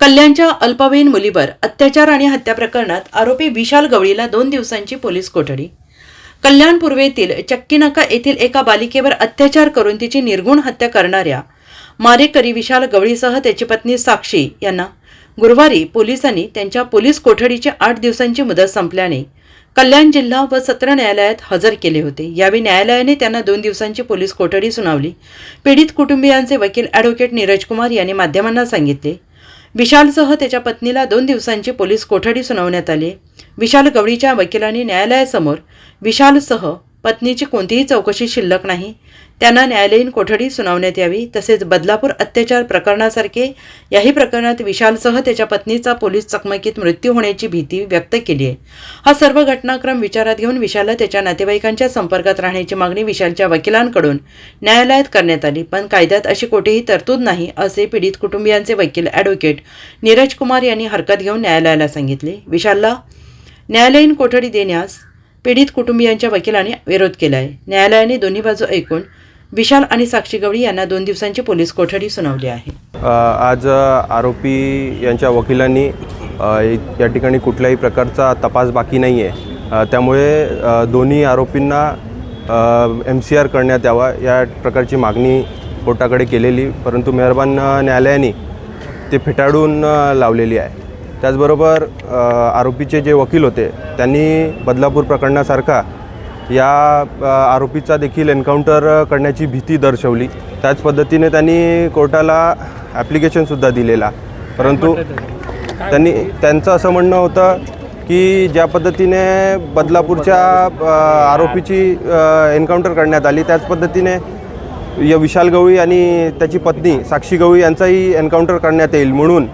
कल्याणच्या अल्पवयीन मुलीवर अत्याचार आणि हत्या प्रकरणात आरोपी विशाल गवळीला 2 दिवसांची पोलीस कोठडी। कल्याण पूर्वेतील चक्कीनाका येथील एका बालिकेवर अत्याचार करून तिची निर्गुण हत्या करणाऱ्या मारेकरी विशाल गवळीसह त्याची पत्नी साक्षी यांना गुरुवारी पोलिसांनी त्यांच्या पोलीस कोठडीची 8 दिवसांची मुदत संपल्याने कल्याण जिल्हा व सत्र न्यायालयात हजर केले होते। यावेळी न्यायालयाने त्यांना 2 दिवसांची पोलीस कोठडी सुनावली। पीडित कुटुंबियांचे वकील ॲडव्होकेट नीरज कुमार यांनी माध्यमांना सांगितले, विशालसह त्याच्या पत्नीला 2 दिवसांची पोलीस कोठडी सुनावण्यात आली। विशाल गवळीच्या वकिलांनी न्यायालयासमोर विशालसह पत्नीची कोणतीही चौकशी शिल्लक नाही, त्यांना न्यायालयीन कोठडी सुनावण्यात यावी, तसेच बदलापूर अत्याचार प्रकरणासारखे याही प्रकरणात विशालसह त्याच्या पत्नीचा पोलीस चकमकीत मृत्यू होण्याची भीती व्यक्त केली आहे। हा सर्व घटनाक्रम विचारात घेऊन विशालला त्याच्या नातेवाईकांच्या संपर्कात राहण्याची मागणी विशालच्या वकिलांकडून न्यायालयात करण्यात आली, पण कायद्यात अशी कोणतीही तरतूद नाही असे पीडित कुटुंबियांचे वकील ॲडव्होकेट नीरज कुमार यांनी हरकत घेऊन न्यायालयाला सांगितले। विशालला न्यायालयीन कोठडी देण्यास पीडित कुटुंबियांच्या वकिलांनी विरोध केला आहे। न्यायालयाने दोन्ही बाजू ऐकून विशाल आणि साक्षी गवळी यांना 2 दिवसांची पोलीस कोठडी सुनावली आहे। आज आरोपी यांच्या वकिलांनी या ठिकाणी कुठल्याही प्रकारचा तपास बाकी नाही आहे, त्यामुळे दोन्ही आरोपींना MCR करण्यात यावा या प्रकारची मागणी कोर्टाकडे केलेली, परंतु मेहरबान न्यायालयाने ते फेटाळून लावलेली आहे। त्याचबरोबर आरोपीचे जे वकील होते त्यांनी बदलापूर प्रकरणासारखा या आरोपीचा देखील एन्काउंटर करण्याची भीती दर्शवली। त्याच पद्धतीने त्यांनी कोर्टाला ॲप्लिकेशनसुद्धा दिलेला, परंतु त्यांचं असं म्हणणं होतं की ज्या पद्धतीने बदलापूरच्या आरोपीची एन्काउंटर करण्यात आली त्याच पद्धतीने या विशाल गवळी आणि त्याची पत्नी साक्षी गवळी यांचाही एन्काउंटर करण्यात येईल, म्हणून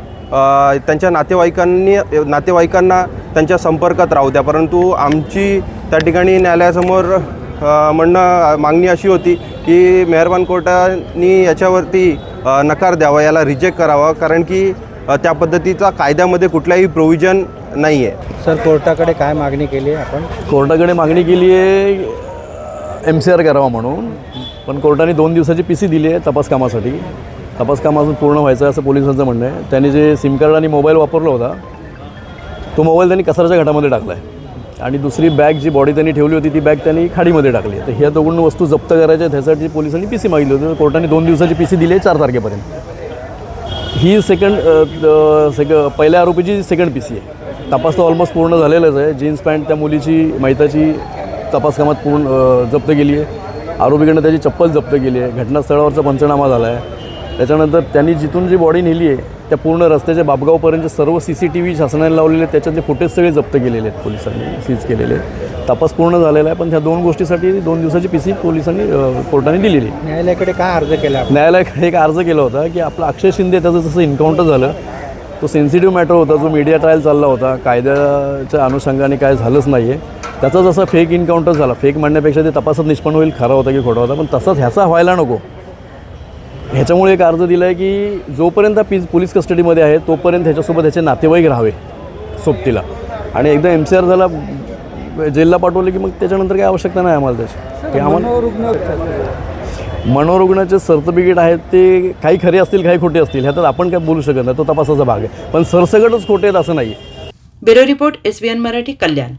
त्यांच्या नातेवाईकांना त्यांच्या संपर्कात राहू द्या। परंतु आमची त्या ठिकाणी न्यायालयासमोर मागणी अशी होती की मेहरबान कोर्टाने याच्यावरती नकार द्यावा, याला रिजेक्ट करावा, कारण की त्या पद्धतीचा कायद्यामध्ये कुठलाही प्रोव्हिजन नाही आहे। सर, कोर्टाकडे काय मागणी केली आहे आपण? कोर्टाकडे मागणी केली आहे MCR करावा म्हणून, पण कोर्टाने 2 दिवसाची PC दिली आहे तपास कामासाठी। तपास काम अजून पूर्ण व्हायचं आहे असं पोलिसांचं म्हणणं आहे। त्यांनी जे सिम कार्ड आणि मोबाईल वापरला होता तो मोबाईल त्यांनी कचऱ्याच्या घाटामध्ये टाकला आहे, आणि दुसरी बॅग जी बॉडी त्यांनी ठेवली होती ती बॅग त्यांनी खाडीमध्ये टाकली आहे। तर ह्या दोन वस्तू जप्त करायच्या त्यासाठी पोलिसांनी PC मागितली होती, तर कोर्टाने 2 दिवसाची PC दिली आहे 4 तारखेपर्यंत। ही पहिल्या आरोपीची सेकंड PC आहे। तपास तर ऑलमोस्ट पूर्ण झालेलाच आहे। जीन्स पॅन्ट त्या मुलीची मैताची तपास कामात पूर्ण जप्त केली आहे। आरोपीकडनं त्याची चप्पल जप्त केली आहे। घटनास्थळावरचा पंचनामा झाला आहे। त्याच्यानंतर त्यांनी जिथून जी बॉडी नेली आहे त्या पूर्ण रस्त्याच्या बापगावपर्यंत सर्व CCTV शासनाने लावलेले आहेत, त्याच्यातले फुटेज सगळे जप्त केलेले आहेत, पोलिसांनी सीज केलेले। तपास पूर्ण झालेला आहे, पण ह्या 2 गोष्टीसाठी 2 दिवसाची PC पोलिसांनी कोर्टाने दिलेली। न्यायालयाकडे काय अर्ज केला? न्यायालयाकडे एक अर्ज केला होता की आपला अक्षय शिंदे त्याचं जसं एन्काउंटर झालं तो सेन्सिटिव्ह मॅटर होता, जो मीडिया ट्रायल चालला होता, कायद्याच्या अनुषंगाने काय झालंच नाही आहे, त्याचा जसा फेक एन्काउंटर झाला, फेक म्हणण्यापेक्षा ते तपासात निष्पन्न होईल खरा होता की खोटा होता, पण तसंच ह्याचा व्हायला नको ह्याच्यामुळे एक अर्ज दिला आहे की जोपर्यंत पोलीस कस्टडीमध्ये आहे तोपर्यंत ह्याच्यासोबत ह्याचे नातेवाईक राहावे सोबतीला, आणि एकदा MCR झाला जेलला पाठवले की मग त्याच्यानंतर काही आवश्यकता नाही आम्हाला त्याची। की आम्हाला मनोरुग्णाचे सर्टिफिकेट आहेत ते काही खरे असतील काही खोटे असतील, ह्यात आपण काय बोलू शकत नाही, तो तपासाचा भाग आहे, पण सरसकटच खोटे आहेत असं नाही। ब्युरो रिपोर्ट SBN मराठी, कल्याण।